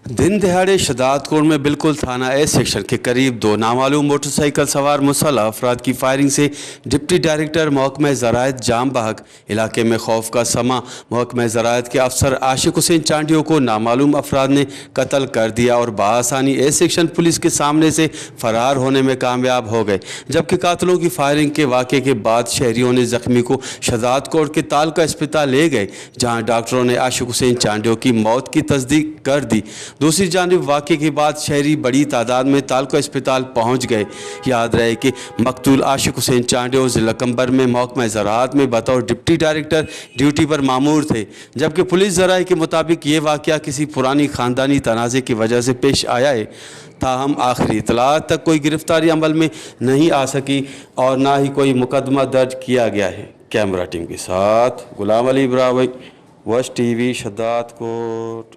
दिन दहाड़े शहदादकोट में बिल्कुल थाना ए सेक्शन के करीब दो नामालूम मोटरसाइकिल सवार मुसल्लह अफराद की फायरिंग से डिप्टी डायरेक्टर महकमा ज़राअत जाम बहक इलाके में खौफ का समा। महकमा ज़राअत के अफसर आशिक हुसैन चांडियों को नामालूम अफराद ने कत्ल कर दिया और बआसानी ए सेक्शन पुलिस के सामने से फरार होने में कामयाब हो गए, जबकि कातलों की फायरिंग के वाक़े के बाद शहरियों ने जख्मी को शहदादकोट के तालका अस्पताल ले गए, जहाँ डॉक्टरों ने आशिक हुसैन चांडियों की मौत की तस्दीक कर दी। दूसरी जानिब वाक़े के बाद शहरी बड़ी तादाद में तालका अस्पताल पहुँच गए। याद रहे कि मकतूल आशिक हुसैन चांडियों ज़िला कंबर में महकमा ज़राअत में बतौर डिप्टी डायरेक्टर ड्यूटी पर मामूर थे, जबकि पुलिस ज़राए के मुताबिक ये वाक़या किसी पुरानी ख़ानदानी तनाज़े की वजह से पेश आया है। ताहम आखिरी इतलात तक कोई गिरफ्तारी अमल में नहीं आ सकी और ना ही कोई मुकदमा दर्ज किया गया है। कैमरा टीम के साथ गुलाम अली इब्राहिम, वश टीवी, शहदादकोट।